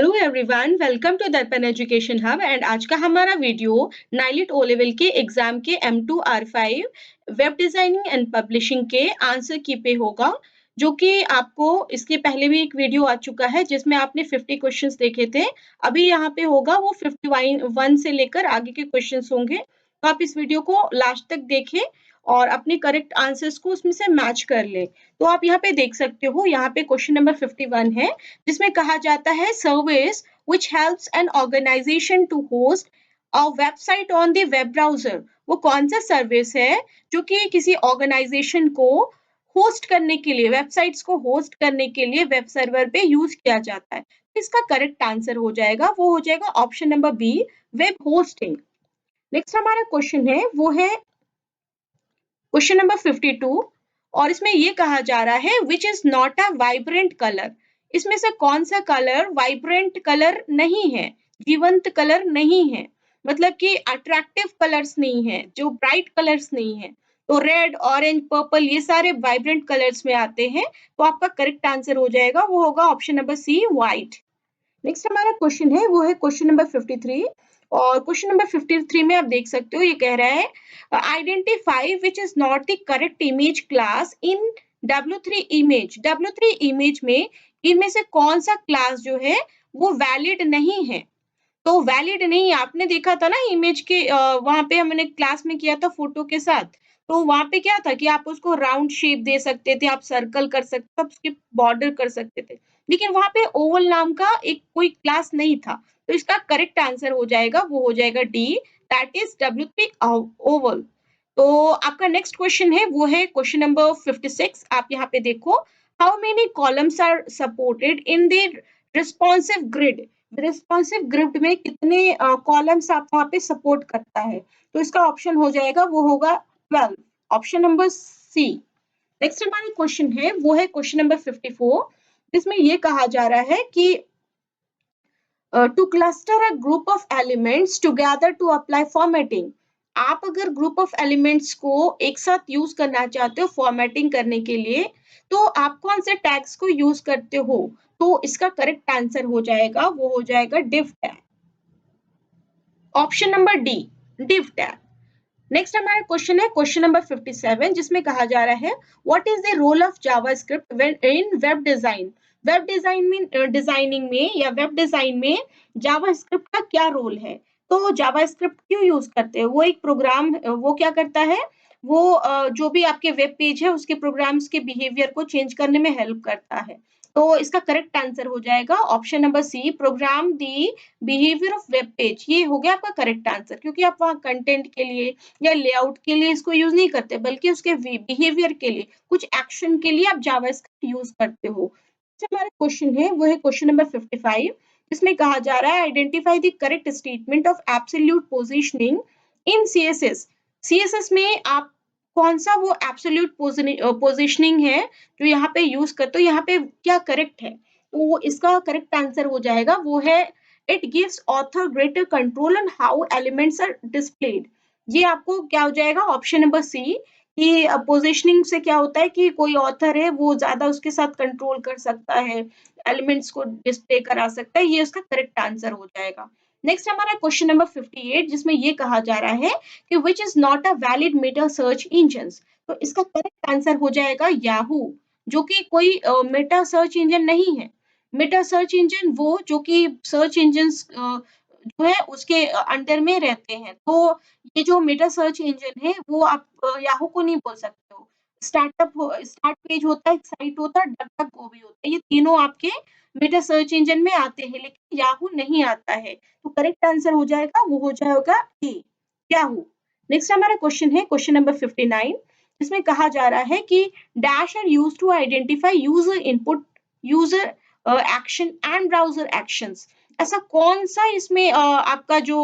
Hello everyone, welcome to दर्पण education hub and आज का हमारा वीडियो नाइलिट ओ लेवल के एग्जाम के M2 R5 web designing and publishing के आंसर की पे होगा, जो कि आपको इसके पहले भी एक वीडियो आ चुका है जिसमें आपने 50 क्वेश्चंस देखे थे। अभी यहाँ पे होगा वो 51 से लेकर आगे के क्वेश्चंस होंगे, तो आप इस वीडियो को लास्ट तक देखें और अपने करेक्ट आंसर्स को उसमें से मैच कर लें। तो आप यहाँ पे देख सकते हो, यहाँ पे क्वेश्चन नंबर 51 है जिसमें कहा जाता है service which helps an organization to host a website on the web browser। वो कौन सा सर्विस है जो कि किसी ऑर्गेनाइजेशन को होस्ट करने के लिए, वेबसाइट्स को होस्ट करने के लिए वेब सर्वर पे यूज किया जाता है। तो इसका करेक्ट आंसर हो जाएगा, वो हो जाएगा option number B, web hosting. Next हमारा क्वेश्चन है वो है क्वेश्चन नंबर 52 और इसमें ये कहा जा रहा है which is not a vibrant colour. इसमें से कौन सा कलर वाइब्रेंट कलर नहीं है, जीवंत कलर नहीं है, मतलब कि अट्रैक्टिव कलर्स नहीं है, जो ब्राइट कलर्स नहीं है। तो रेड, ऑरेंज, पर्पल ये सारे वाइब्रेंट कलर्स में आते हैं। तो आपका करेक्ट आंसर हो जाएगा, वो होगा option number C, white. Next हमारा क्वेश्चन है वो है क्वेश्चन नंबर 53 और क्वेश्चन नंबर 53 में आप देख सकते हो ये कह रहा है identify which is not the correct image class in W3 image. W3 image में इनमें से कौन सा क्लास जो है वो वैलिड नहीं है। तो वैलिड नहीं, आपने देखा था ना इमेज के वहां पे हमने क्लास में किया था फोटो के साथ। तो वहां पे क्या था कि आप उसको राउंड शेप दे सकते थे, आप सर्कल कर सकते थे, आप उसकी बॉर्डर कर सकते थे, लेकिन वहां पे ओवल नाम का एक कोई क्लास नहीं था। तो इसका करेक्ट आंसर हो जाएगा, वो हो जाएगा D, that is W3 Oval. तो आपका नेक्स्ट क्वेश्चन है वो है क्वेश्चन नंबर 56। आप यहाँ पे देखो, how many columns are supported in the responsive grid. Responsive grid में कितने कॉलम्स आप वहां पे सपोर्ट करता है। तो इसका ऑप्शन हो जाएगा, वो होगा 12, ऑप्शन नंबर सी। नेक्स्ट हमारा क्वेश्चन है वो है क्वेश्चन नंबर 54 जिसमें ये कहा जा रहा है कि to cluster a group of elements together to apply formatting. आप अगर ग्रुप ऑफ एलिमेंट्स को एक साथ यूज करना चाहते हो फॉर्मेटिंग करने के लिए, तो आप कौन से टैग्स को यूज करते हो। तो इसका करेक्ट आंसर हो जाएगा, वो हो जाएगा div tag, option number D, div tag. Next हमारा क्वेश्चन है क्वेश्चन नंबर 57 जिसमें कहा जा रहा है what is the role of JavaScript in web design. Web design में डिजाइनिंग में या वेब डिजाइन में जावास्क्रिप्ट का क्या रोल है। तो जावास्क्रिप्ट क्यों यूज करते हैं, वो एक प्रोग्राम, वो क्या करता है, वो जो भी आपके वेब पेज है उसके प्रोग्राम्स के बिहेवियर को चेंज करने में हेल्प करता है। तो इसका करेक्ट आंसर हो जाएगा option number C, program the behaviour of web page. ये हो गया आपका करेक्ट आंसर, क्योंकि आप वहाँ कंटेंट के लिए या लेआउट के लिए इसको यूज नहीं करते, बल्कि उसके बिहेवियर के लिए, कुछ एक्शन के लिए आप जावास्क्रिप्ट यूज करते हो। हमारा क्वेश्चन है वो है क्वेश्चन नंबर 55 जिसमें कहा जा रहा है identify the correct statement of absolute positioning in CSS. CSS में आप कौन सा वो एब्सोल्यूट पोजीशनिंग है जो यहाँ पे यूज करते हो, यहाँ पे क्या करेक्ट है। तो इसका करेक्ट आंसर हो जाएगा, वो है it gives author greater control on how elements are displayed. ये आपको क्या हो जाएगा, ऑप्शन नंबर सी, कि पोजीशनिंग से क्या होता है कि कोई ऑथर है वो ज्यादा उसके साथ कंट्रोल कर सकता है, एलिमेंट्स को डिस्प्ले करा सकता है। ये उसका करेक्ट आंसर हो जाएगा। नेक्स्ट हमारा क्वेश्चन नंबर 58 जिसमें ये कहा जा रहा है कि which is not a valid Meta search engine. तो इसका करेक्ट आंसर हो जाएगा याहू, जो कि कोई मेटा सर्च इंजन नहीं है। मेटा सर्च इंजन वो जो कि सर्च इंजन जो है उसके अंडर में रहते हैं। तो ये जो मेटा सर्च इंजन है वो आप याहू को नहीं बोल सकते हो। स्टार्ट पेज होता है, एक साइट होता है, डक डक गो भी होता है, ये तीनों आपके मेटा सर्च इंजन में आते हैं, लेकिन याहू नहीं आता है। तो करेक्ट आंसर हो जाएगा, वो हो जाएगा ए, याहू। नेक्स्ट हमारा क्वेश्चन है क्वेश्चन नंबर 59 इसमें कहा जा रहा है कि dash are used to identify user input, user action and browser actions. ऐसा कौन सा इसमें आपका जो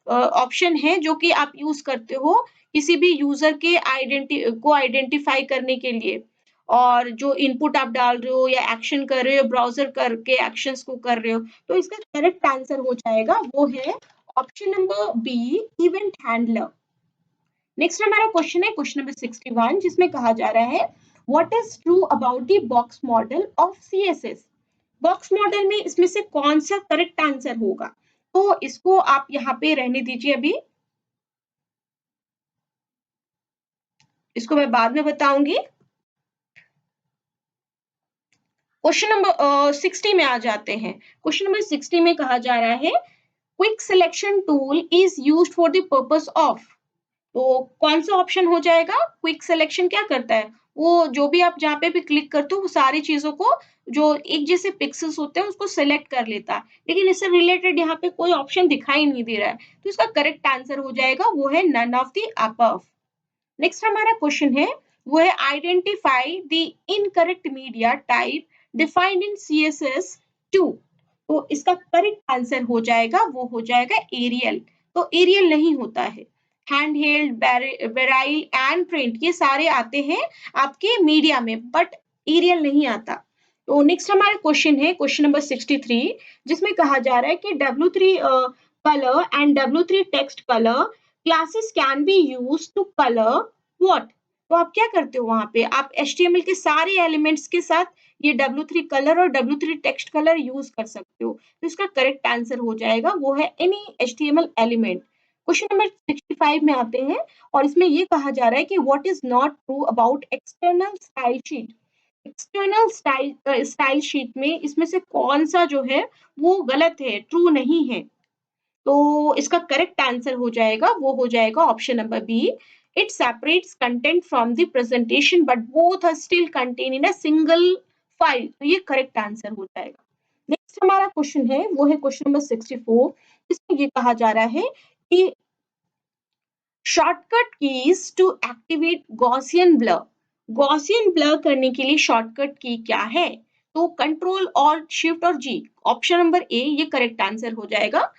ऑप्शन है जो कि आप यूज करते हो किसी भी यूजर के आइडेंटिफाई करने के लिए, और जो इनपुट आप डाल रहे हो या एक्शन कर रहे हो, ब्राउजर करके एक्शंस को कर रहे हो। तो इसका करेक्ट आंसर हो जाएगा, वो है option number B, event handler. Next हमारा क्वेश्चन है क्वेश्चन नंबर 61 जिसमें कहा जा रहा है what is true about the box model of CSS. Box model में इसमें से कौन सा करेक्ट आंसर होगा? तो इसको आप यहाँ पे रहने दीजिए अभी, इसको मैं बाद में बताऊंगी। क्वेश्चन नंबर 60 में आ जाते हैं। क्वेश्चन नंबर 60 में कहा जा रहा है quick selection tool is used for the purpose of. तो कौन सा ऑप्शन हो जाएगा? क्विक सिलेक्शन क्या करता है? वो जो भी आप जहाँ पे भी क्लिक करते हो वो सारी चीजों को, जो एक जैसे पिक्सेल्स होते हैं उसको सिलेक्ट कर लेता है, लेकिन इससे रिलेटेड यहाँ पे कोई ऑप्शन दिखाई नहीं दे रहा है, तो इसका करेक्ट आंसर हो जाएगा वो है none of the above. Next हमारा क्वेश्चन है वो है identify the incorrect media type defined in CSS2। तो इसका करेक्ट आंसर हो जाएगा वो हो जाएगा एरियल। तो एरियल नहीं होता है, हैंड हेल्ड, बेराइल एंड प्रिंट ये सारे आते हैं आपके मीडिया में, बट एरियल नहीं आता। तो नेक्स्ट हमारा क्वेश्चन है क्वेश्चन नंबर 63, जिसमें कहा जा रहा है कि W3 colour and W3 text colour classes can be use to colour what. तो आप क्या करते हो वहां पे, आप HTML के सारे एलिमेंट्स के साथ ये W3 कलर और W3 टेक्स्ट कलर यूज कर सकते हो। तो इसका करेक्ट आंसर हो जाएगा वो है any HTML element. Question number 65 में आते हैं और इसमें ये कहा जा रहा है कि what is not true about external style sheet. External style sheet में इसमें से कौन सा जो है वो गलत है, ट्रू नहीं है? तो इसका करेक्ट आंसर हो जाएगा वो हो जाएगा option number B, it separates content from the presentation but both are still contain in a single file. तो ये करेक्ट आंसर हो जाएगा। नेक्स्ट हमारा क्वेश्चन है वो है क्वेश्चन नंबर 64, इसमें ये कहा जा रहा है कि shortcut keys to activate Gaussian blur. Gaussian blur करने के लिए शॉर्टकट की क्या है? तो कंट्रोल और शिफ्ट और जी, ऑप्शन नंबर ए ये करेक्ट आंसर हो जाएगा।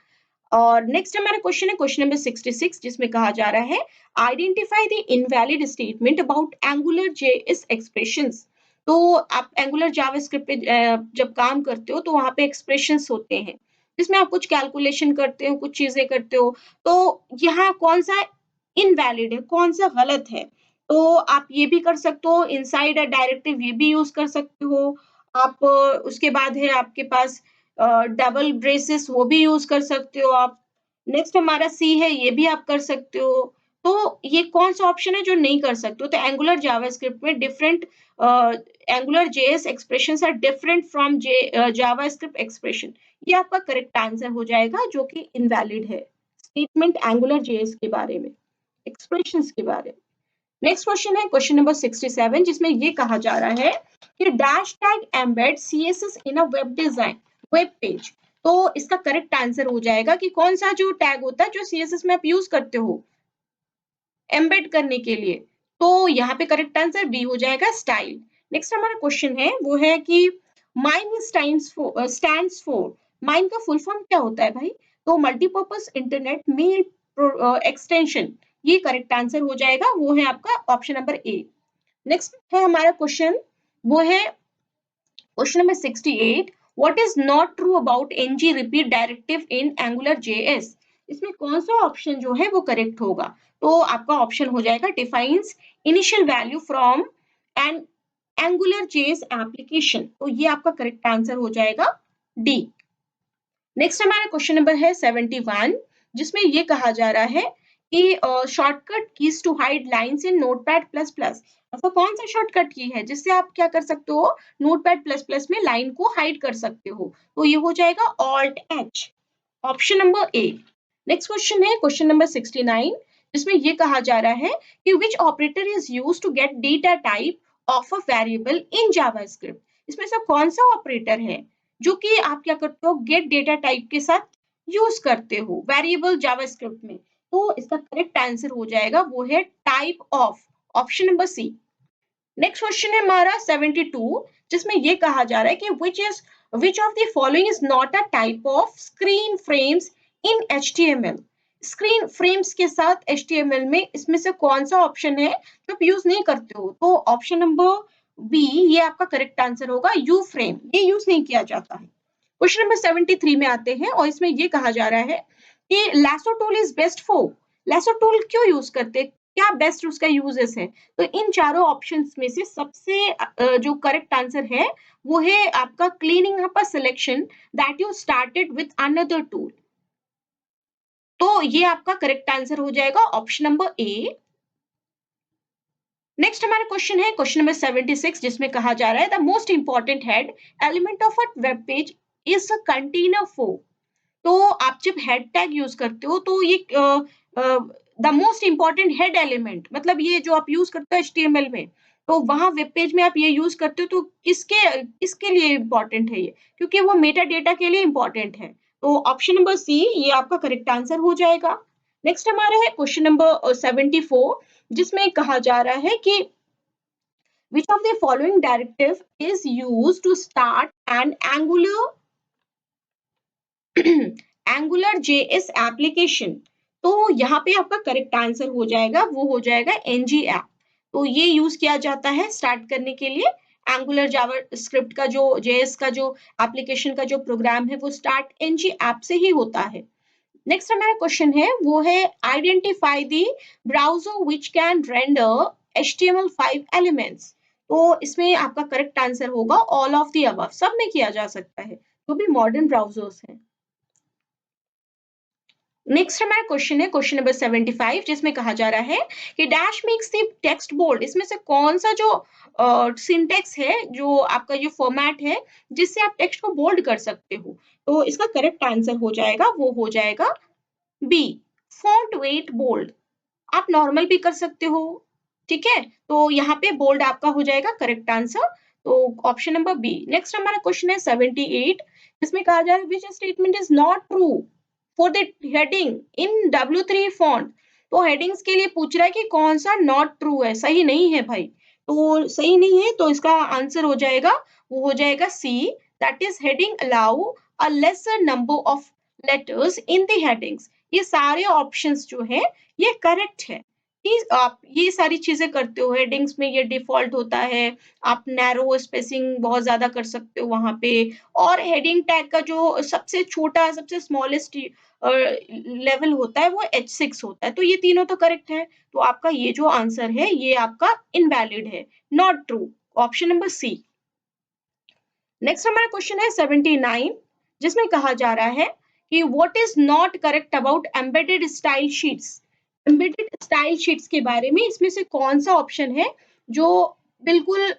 और नेक्स्ट हमारा क्वेश्चन है क्वेश्चन नंबर 66, जिसमें कहा जा रहा है identify the invalid statement about angular JS expressions. तो आप एंगुलर जावास्क्रिप्ट पे जब काम करते हो तो वहां पे एक्सप्रेशंस होते हैं जिसमें आप कुछ कैलकुलेशन करते हो, कुछ चीजें करते हो, तो यहाँ कौन सा इनवैलिड है, कौन सा गलत है? तो आप ये भी कर सकते हो, इनसाइड अ डायरेक्टिव ये भी यूज कर सकते हो आप। उसके बाद है आपके पास डबल ब्रेसेस, वो भी यूज कर सकते हो आप। नेक्स्ट हमारा सी है, ये भी आप कर सकते हो। तो ये कौन सा ऑप्शन है जो नहीं कर सकते हो? तो एंगुलर जावास्क्रिप्ट में different Angular JS expressions are different from JavaScript expression. ये आपका करेक्ट आंसर हो जाएगा जो कि इनवैलिड है स्टेटमेंट एंगुलर जेएस के बारे में, एक्सप्रेशंस के बारे में। नेक्स्ट क्वेश्चन है क्वेश्चन नंबर 67, जिसमें ये कहा जा रहा है कि dash tag embed CSS in a web design, web page. तो इसका करेक्ट आंसर हो जाएगा कि कौन सा जो टैग होता है जो CSS में आप यूज करते हो एम्बेड करने के लिए। तो यहाँ पे करेक्ट आंसर बी हो जाएगा स्टाइल। नेक्स्ट हमारा क्वेश्चन है वो है कि माइन स्टैंड्स फॉर, माइन का फुल फॉर्म क्या होता है भाई? तो मल्टीपर्पज इंटरनेट मेल एक्सटेंशन, ये करेक्ट आंसर हो जाएगा वो है आपका ऑप्शन नंबर ए। नेक्स्ट है हमारा क्वेश्चन वो है question number 68, what is not true about ng repeat directive in angular JS. इसमें कौन सा ऑप्शन जो है वो करेक्ट होगा? तो आपका ऑप्शन हो जाएगा defines initial value from an Angular JS application. तो ये आपका करेक्ट आंसर हो जाएगा डी। नेक्स्ट हमारा क्वेश्चन नंबर है 71, जिसमें ये कहा जा रहा है कि shortcut keys to hide lines in Notepad plus plus. ऐसा कौन सा शॉर्टकट की है जिससे आप क्या कर सकते हो, नोटपैड प्लस प्लस में लाइन को हाइड कर सकते हो? तो ये हो जाएगा alt H, option number A. Next question है क्वेश्चन नंबर 69, जिसमें ये कहा जा रहा है कि which operator is used to get data type of a variable in JavaScript. इसमें से कौन सा ऑपरेटर है जो कि आप क्या करते हो, गेट डेटा टाइप के साथ यूज करते हो वेरिएबल जावास्क्रिप्ट में? तो इसका करेक्ट आंसर हो जाएगा वो है type of, option number C. Next question है हमारा 72, जिसमें ये कहा जा रहा है कि which of the following is not a type of screen frames in HTML। Screen frames के साथ HTML में इसमें से कौन सा ऑप्शन है जो आप यूज नहीं करते हो? तो ऑप्शन नंबर बी ये आपका करेक्ट आंसर होगा, यू फ्रेम, ये यूज नहीं किया जाता है। क्वेश्चन नंबर 73 में आते हैं और इसमें ये कहा जा रहा है कि lasso tool is best for, lasso tool क्यों यूज करते हैं, क्या बेस्ट उसका यूजेस है। तो इन चारों ऑप्शंस में से सबसे जो करेक्ट आंसर है वो है आपका cleaning up a selection that you started with another tool. तो ये आपका करेक्ट आंसर हो जाएगा ऑप्शन नंबर ए। नेक्स्ट हमारा क्वेश्चन है क्वेश्चन नंबर 76 जिसमें कहा जा रहा है the most important head element of a web page is a container for. तो आप जब हेड टैग यूज करते हो तो ये the most important head element मतलब ये जो आप यूज करते हो HTML में, तो वहां वेब पेज में आप ये यूज करते हो तो किसके किसके लिए इंपॉर्टेंट है ये, क्योंकि वो मेटा डेटा के लिए इंपॉर्टेंट है। तो ऑप्शन नंबर सी ये आपका करेक्ट आंसर हो जाएगा। नेक्स्ट हमारा है क्वेश्चन नंबर 74 जिसमें कहा जा रहा है कि which of the following directive is used to start an Angular JS application. तो यहाँ पे आपका करेक्ट आंसर हो जाएगा वो हो जाएगा ng ऐप। तो ये यूज किया जाता है स्टार्ट करने के लिए। एंगुलर जावास्क्रिप्ट का जो JS का जो एप्लीकेशन का जो प्रोग्राम है वो स्टार्ट ng ऐप से ही होता है। नेक्स्ट हमारा क्वेश्चन है वो है identify the browser which can render HTML5 elements. तो इसमें आपका करेक्ट आंसर होगा ऑल ऑफ द अबव, सब में किया जा सकता है जो भी मॉडर्न ब्राउजर्स हैं। नेक्स्ट हमारा क्वेश्चन है क्वेश्चन नंबर 75 जिसमें कहा जा रहा है कि dash makes the text bold. इसमें से कौन सा जो सिंटेक्स है जो आपका जो फॉर्मेट है जिससे आप टेक्स्ट को बोल्ड कर सकते हो। तो इसका करेक्ट आंसर हो जाएगा वो हो जाएगा बी फॉन्ट वेट बोल्ड। आप नॉर्मल भी कर सकते हो, ठीक है। तो यहाँ पे बोल्ड आपका हो जाएगा करेक्ट आंसर। तो ऑप्शन नंबर बी। नेक्स्ट हमारा क्वेश्चन है 78 जिसमें कहा जा रहा है विच statement is not true for the heading in W3 font. तो हेडिंग्स के लिए पूछ रहा है कि कौन सा नॉट ट्रू है, सही नहीं है भाई। तो सही नहीं है तो इसका आंसर हो जाएगा वो हो जाएगा सी that is heading allow a lesser number of letters in the headings. ये सारे ऑप्शंस जो है ये करेक्ट है कि आप ये सारी चीजें करते हो। हेडिंग्स में ये डिफॉल्ट होता है, आप नैरो स्पेसिंग बहुत ज्यादा कर सकते हो वहां पे। और हेडिंग टैग का जो सबसे छोटा सबसे स्मॉलेस्ट लेवल होता है वो H6 होता है। तो ये तीनों तो करेक्ट है। तो आपका ये जो आंसर है ये आपका इनवैलिड है, not true, option number C. Next हमारा क्वेश्चन है 79 जिसमें कहा जा रहा है कि what is not correct about embedded style sheets. Embedded style sheets के बारे में इसमें से कौन सा ऑप्शन है जो बिल्कुल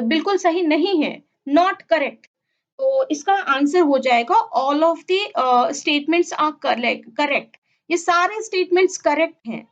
बिल्कुल सही नहीं है, नॉट करेक्ट। तो इसका आंसर हो जाएगा all of the statements are correct. ये सारे स्टेटमेंट्स करेक्ट हैं।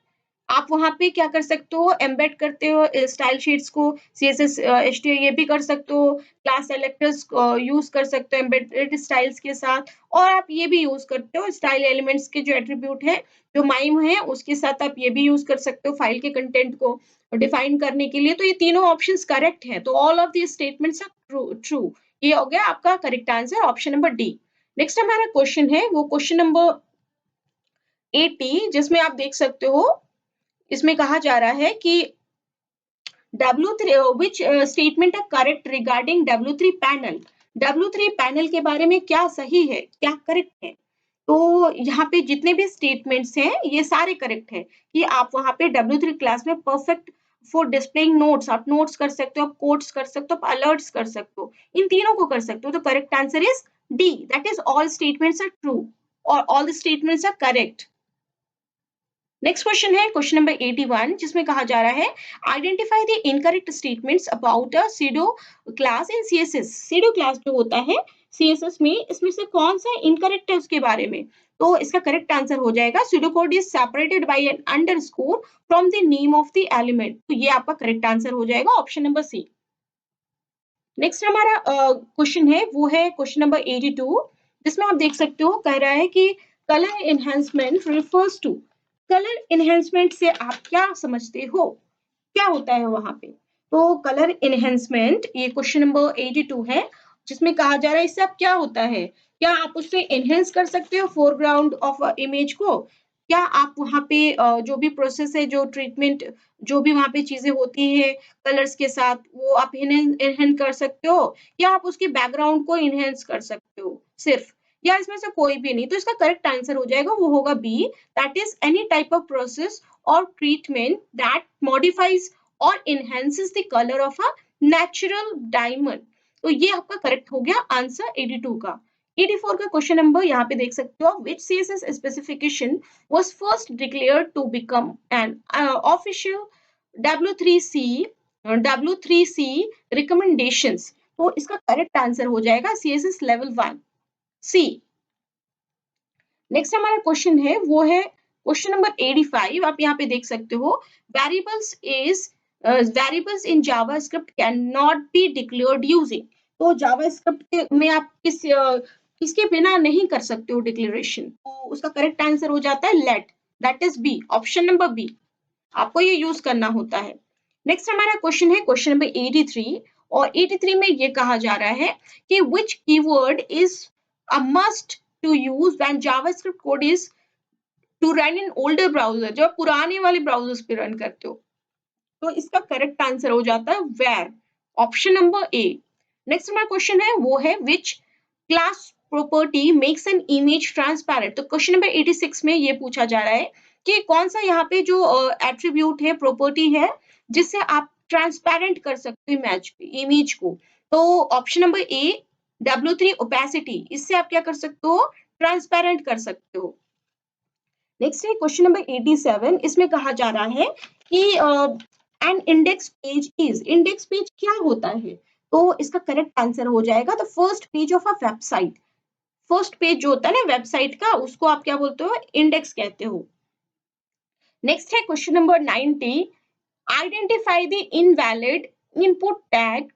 आप वहां पे क्या कर सकते हो, एम्बेड करते हो स्टाइल शीट्स को, CSS HTML ये भी कर सकते हो, क्लास सेलेक्टर्स यूज कर सकते हो एम्बेडेड स्टाइल्स के साथ। और आप ये भी यूज करते हो स्टाइल एलिमेंट्स के जो एट्रीब्यूट है जो माइम है उसके साथ आप ये भी यूज कर सकते हो फाइल के कंटेंट को डिफाइन करने के लिए। तो ये तीनों ऑप्शंस करेक्ट हैं। तो all of the statements are true. ये हो गया आपका correct answer option number D. Next हमारा क्वेश्चन है वो क्वेश्चन नंबर 80 जिसमें आप देख सकते हो इसमें कहा जा रहा है कि W3 which statement are correct regarding W3 panel. W3 panel के बारे में क्या सही है क्या करेक्ट है। तो यहाँ पे जितने भी स्टेटमेंट्स हैं ये सारे करेक्ट है कि आप वहां पे W3 क्लास में परफेक्ट फॉर डिस्प्लेइंग नोट्स, आप नोट्स कर सकते हो, आप कोड्स कर सकते हो, आप अलर्ट्स कर सकते हो, इन तीनों को कर सकते हो। तो correct answer is D that is all statements are true और all the statements are correct. Next question है क्वेश्चन नंबर 81 जिसमें कहा जा रहा है identify the incorrect statements about a pseudo class in CSS। Pseudo class जो होता है CSS में इसमें से कौन सा इनकरेक्ट है उसके बारे में। तो इसका करेक्ट आंसर हो जाएगा pseudo code is separated by an underscore from the name of the element. तो ये आपका करेक्ट आंसर हो जाएगा ऑप्शन नंबर सी। नेक्स्ट हमारा क्वेश्चन है वो है क्वेश्चन नंबर 82 जिसमें आप देख सकते हो कह रहा है कि colour enhancement refers to. Colour enhancement से आप क्या समझते हो, क्या होता है वहां पे। तो कलर एनहेंसमेंट ये क्वेश्चन नंबर 82 है जिसमें कहा जा रहा है इससे आप क्या होता है, क्या आप उससे एनहेंस कर सकते हो फोरग्राउंड ऑफ इमेज को। क्या आप वहां पे जो भी प्रोसेस है जो ट्रीटमेंट जो भी वहां पे चीजें होती है कलर्स के साथ वो आप एनहेंस कर सकते हो, या आप उसके बैकग्राउंड को एनहेंस कर सकते हो सिर्फ, या इसमें से कोई भी नहीं, तो इसका करेक्ट आंसर हो जाएगा वो होगा B, that is any type of process और ट्रीटमेंट दैट मॉडिफाइज और enhances the colour of a natural diamond. तो ये आपका करेक्ट हो गया आंसर 82 का। 84 का क्वेश्चन नंबर यहाँ पे देख सकते हो, which CSS specification was first declared to become an official W3C W3C recommendations। तो इसका करेक्ट आंसर हो जाएगा CSS लेवल 1 सी। नेक्स्ट हमारा क्वेश्चन है वो है क्वेश्चन नंबर 85। आप यहाँ पे देख सकते हो, variables is variables in JavaScript can not be declared using. तो जावास्क्रिप्ट में आप किसके बिना नहीं कर सकते हो डिक्लेरेशन, तो उसका करेक्ट आंसर हो जाता है late, that is B, option number B, आपको ये यूज करना होता है। नेक्स्ट हमारा क्वेश्चन है क्वेश्चन नंबर 83, और 83 में ये कहा जा रहा है कि which keyword is a must to use when JavaScript code is to run in older browser, जब आप पुराने वाले ब्राउजर्स पे रन करते हो, तो इसका करेक्ट आंसर हो जाता है where, option number A. Next हमारा क्वेश्चन है वो है which class property makes an image transparent। तो क्वेश्चन नंबर 86 में ये पूछा जा रहा है कि कौन सा यहाँ पे जो एट्रीब्यूट है, प्रॉपर्टी है, जिससे आप ट्रांसपेरेंट कर सकते हो इमेज को। तो ऑप्शन नंबर ए W3 ओपेसिटी, इससे आप क्या कर सकते हो, ट्रांसपेरेंट कर सकते हो। नेक्स्ट है क्वेश्चन नंबर 87, इसमें कहा जा रहा है कि an index page is, index page क्या होता है, तो इसका करेक्ट आंसर हो जाएगा the first page of a website. First page जो होता है ना वेबसाइट का, उसको आप क्या बोलते हो, इंडेक्स कहते हो। नेक्स्ट है question number 90, identify the invalid input tag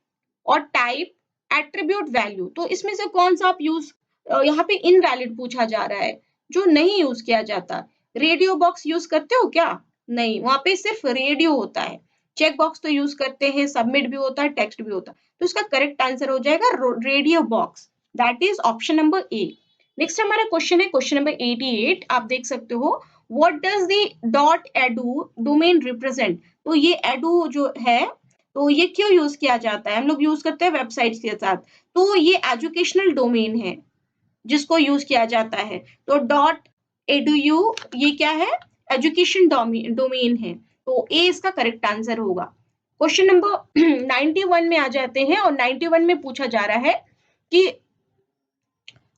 और टाइप एट्रीब्यूट वैल्यू। तो इसमें से कौन सा आप यूज, यहाँ पे इनवैलिड पूछा जा रहा है, जो नहीं यूज किया जाता। रेडियो बॉक्स यूज करते हो क्या, नहीं, वहां पे सिर्फ रेडियो होता है। चेक बॉक्स तो यूज करते हैं, सबमिट भी होता है, टेक्स्ट भी होता है, तो इसका करेक्ट आंसर हो जाएगा radio box, that is option number A. Next हमारा क्वेश्चन है क्वेश्चन नंबर 88। आप देख सकते हो, what does the dot edu domain represent. तो ये एडू जो है, तो ये क्यों यूज किया जाता है, हम लोग यूज करते हैं वेबसाइट्स के साथ, तो ये एजुकेशनल डोमेन है जिसको यूज किया जाता है। तो डॉट एडू ये क्या है, एजुकेशन डोमेन है, तो ए इसका करेक्ट आंसर होगा। क्वेश्चन नंबर 91 में आ जाते हैं, और 91 में पूछा जा रहा है कि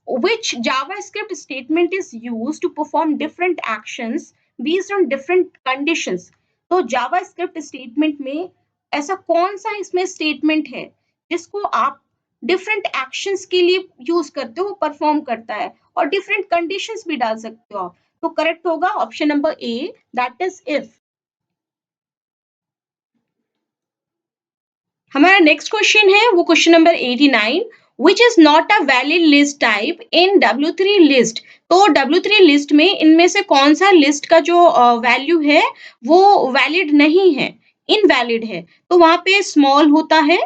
which JavaScript statement is used to perform different actions based on different conditions। तो JavaScript statement में ऐसा कौन सा इसमें स्टेटमेंट है जिसको आप डिफरेंट एक्शंस के लिए यूज करते हो, परफॉर्म करता है, और डिफरेंट कंडीशंस भी डाल सकते हो आप। तो करेक्ट होगा option number A, that is if. हमारा नेक्स्ट क्वेश्चन है वो question number 89, which is not a valid list type in W3 list। तो W3 लिस्ट में इनमें से कौन सा लिस्ट का जो वैल्यू है वो वैलिड नहीं है, इनवैलिड है। तो वहां पे स्मॉल होता है,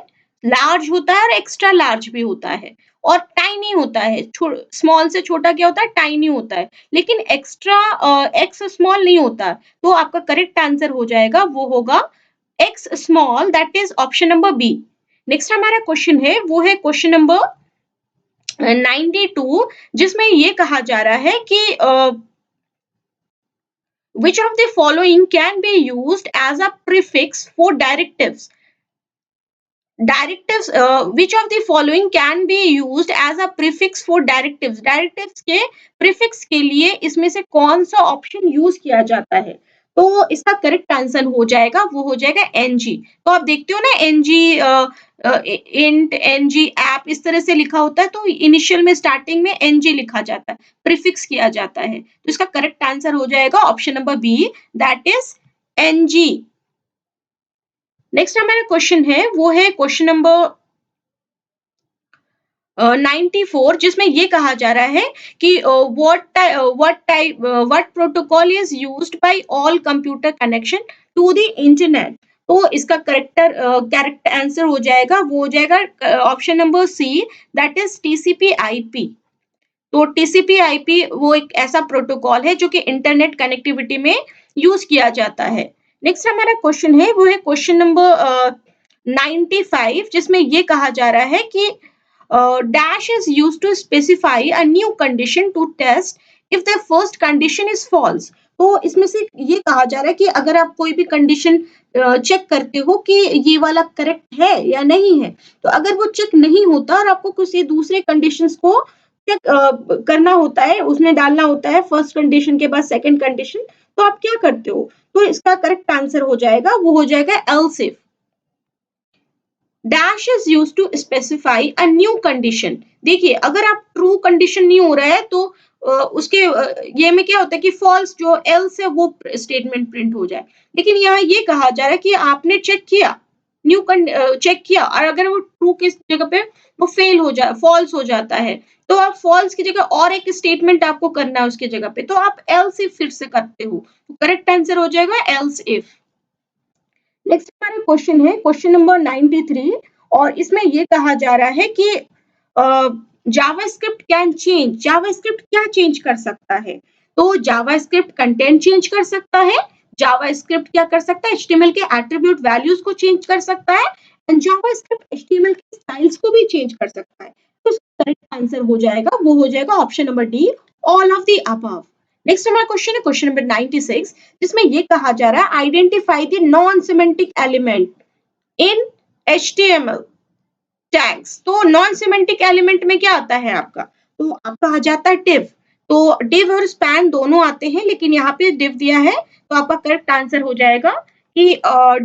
लार्ज होता है, और एक्स्ट्रा लार्ज भी होता है, और टाइनी होता है। स्मॉल से छोटा क्या होता है, टाइनी होता है, लेकिन एक्स्ट्रा एक्स स्मॉल नहीं होता। तो आपका करेक्ट आंसर हो जाएगा वो होगा X small, that is option number B. Next हमारा क्वेश्चन है वो है क्वेश्चन नंबर 92, जिसमें ये कहा जा रहा है कि which of the following can be used as a prefix for directives। directives which of the following can be used as a prefix for directives। directives के prefix के लिए इसमें से कौन सा ऑप्शन यूज किया जाता है, तो इसका करेक्ट आंसर हो जाएगा वो हो जाएगा एनजी। तो आप देखते हो ना एनजी इंट, एनजी ऐप, इस तरह से लिखा होता है, तो इनिशियल में स्टार्टिंग में एनजी लिखा जाता है, प्रीफिक्स किया जाता है, तो इसका करेक्ट आंसर हो जाएगा option number B, that is NG. Next हमारा क्वेश्चन है वो है क्वेश्चन नंबर 94, जिसमें ये कहा जा रहा है कि what protocol is used by all computer connection to the internet. तो इसका करेक्ट आंसर हो जाएगा वो हो जाएगा option number C, that is TCP IP. तो टीसीपी आईपी वो एक ऐसा प्रोटोकॉल है जो कि इंटरनेट कनेक्टिविटी में यूज किया जाता है। नेक्स्ट हमारा क्वेश्चन है वो है क्वेश्चन नंबर 95, जिसमें ये कहा जा रहा है कि dash is used to specify a new condition to test if the first condition is false. तो इसमें से ये कहा जा रहा है कि अगर आप कोई भी कंडीशन चेक करते हो कि ये वाला करेक्ट है या नहीं है, तो अगर वो चेक नहीं होता और आपको किसी दूसरे कंडीशंस को चेक करना होता है, उसमें डालना होता है फर्स्ट कंडीशन के बाद सेकंड कंडीशन, तो आप क्या करते हो? तो इसका करेक्ट आंसर हो जाएगा, वो हो जाएगा else if. Dash is used to specify a new condition. देखिए, अगर आप ट्रू कंडीशन नहीं हो रहा है तो उसके ये में क्या होता है कि फॉल्स जो एल्स है वो स्टेटमेंट प्रिंट हो जाए। लेकिन यहाँ ये कहा जा रहा है कि आपने चेक किया, चेक किया और अगर वो ट्रू की जगह पे वो फेल हो जाए, फॉल्स हो जाता है, तो आप फॉल्स की जगह और एक स्टेटमेंट आपको करना है उसकी जगह पे, तो आप एल्स इफ फिर से करते हो। तो करेक्ट आंसर हो जाएगा एल्स इफ। नेक्स्ट हमारा क्वेश्चन है क्वेश्चन नंबर 93 और इसमें ये कहा जा रहा है कि जावास्क्रिप्ट कैन चेंज। जावास्क्रिप्ट क्या चेंज कर सकता है? तो जावास्क्रिप्ट कंटेंट चेंज कर सकता है, जावास्क्रिप्ट क्या कर सकता है? एचटीएमएल के एट्रीब्यूट वैल्यूज को चेंज कर सकता है एंड जावास्क्रिप्ट एचटीएमएल के स्टाइल्स को भी चेंज कर सकता है। तो करेक्ट आंसर हो जाएगा, वो हो जाएगा option number D, all of the above. Next हमारा क्वेश्चन है क्वेश्चन नंबर 96 जिसमें ये कहा जा रहा है identify the non semantic element in HTML tags. तो नॉन सिमेंटिक एलिमेंट में क्या आता है आपका? तो आपका आ जाता है div। तो div और span दोनों आते हैं लेकिन यहाँ पे div दिया है तो आपका करेक्ट आंसर हो जाएगा कि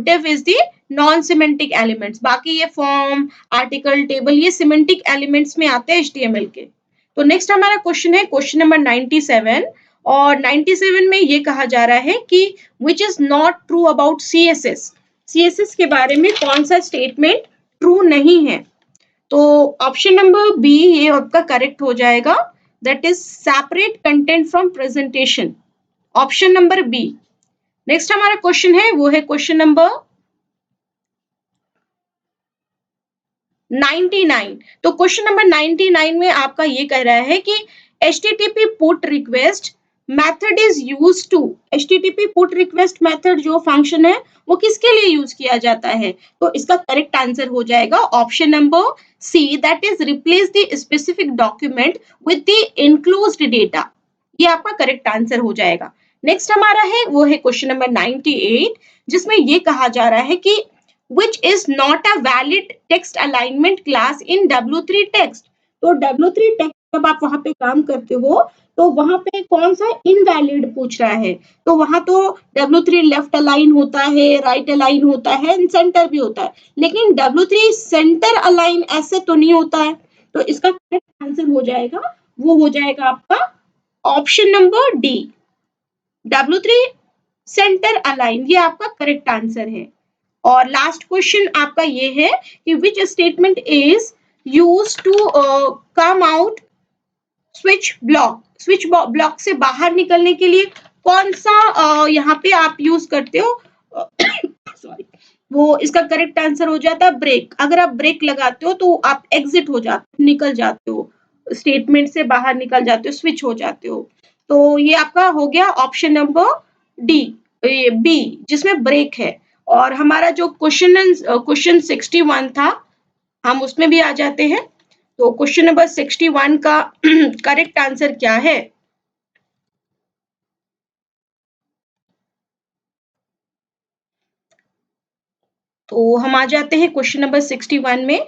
div is the non semantic elements. बाकी ये फॉर्म, आर्टिकल, टेबल ये सिमेंटिक एलिमेंट्स में आते हैं एचटीएमएल के। तो नेक्स्ट हमारा क्वेश्चन है क्वेश्चन नंबर 97 और 97 में ये कहा जा रहा है कि which is not true about CSS. CSS के बारे में कौन सा स्टेटमेंट ट्रू नहीं है? तो ऑप्शन नंबर बी ये आपका करेक्ट हो जाएगा, that is separate content from presentation, option number B. Next हमारा क्वेश्चन है वो है क्वेश्चन नंबर 99। तो क्वेश्चन नंबर 99 में आपका ये कह रहा है कि HTTP put request method is use to. HTTP put request method जो फंक्शन है वो किसके लिए यूज किया जाता है? तो इसका करेक्ट आंसर हो जाएगा option number C, that is replace the specific document with the enclosed data. ये आपका करेक्ट आंसर हो जाएगा। नेक्स्ट हमारा है वो है क्वेश्चन नंबर 98 जिसमें ये कहा जा रहा है कि which is not a valid text alignment class in W3 text। तो W3 text जब आप वहां पे काम करते हो तो वहां पे कौन सा इनवैलिड पूछ रहा है? तो वहां तो W3 लेफ्ट अलाइन होता है, राइट अलाइन होता है, सेंटर भी होता है, लेकिन W3 सेंटर अलाइन ऐसे तो नहीं होता है। तो इसका करेक्ट आंसर हो जाएगा, वो हो जाएगा आपका option number D, W3 centre align, ये आपका करेक्ट आंसर है। और लास्ट क्वेश्चन आपका ये है कि which statement is use to come out switch block. Switch block से बाहर निकलने के लिए कौन सा यहाँ पे आप यूज करते हो? सॉरी, वो इसका करेक्ट आंसर हो जाता है ब्रेक। अगर आप ब्रेक लगाते हो तो आप एग्जिट हो जाते हो, निकल जाते हो, स्टेटमेंट से बाहर निकल जाते हो, स्विच हो जाते हो। तो ये आपका हो गया ऑप्शन नंबर डी, बी, जिसमें ब्रेक है। और हमारा जो क्वेश्चन 61 था हम उसमें भी आ जाते हैं। तो क्वेश्चन नंबर 61 का करेक्ट आंसर क्या है? तो हम आ जाते हैं क्वेश्चन नंबर 61 में।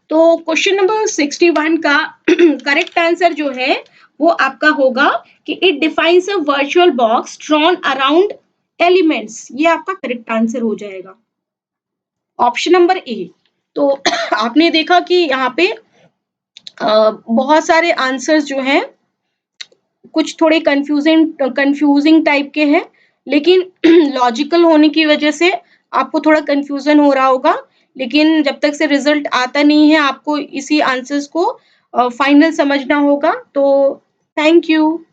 तो क्वेश्चन नंबर 61 का करेक्ट आंसर जो है वो आपका होगा कि it defines a virtual box drawn around elements. ये आपका करेक्ट आंसर हो जाएगा ऑप्शन नंबर ए। तो आपने देखा कि यहाँ पे बहुत सारे आंसर्स जो हैं कुछ थोड़े कंफ्यूजिंग टाइप के हैं, लेकिन लॉजिकल होने की वजह से आपको थोड़ा कंफ्यूजन हो रहा होगा। लेकिन जब तक से रिजल्ट आता नहीं है आपको इसी आंसर्स को फाइनल समझना होगा। तो थैंक यू।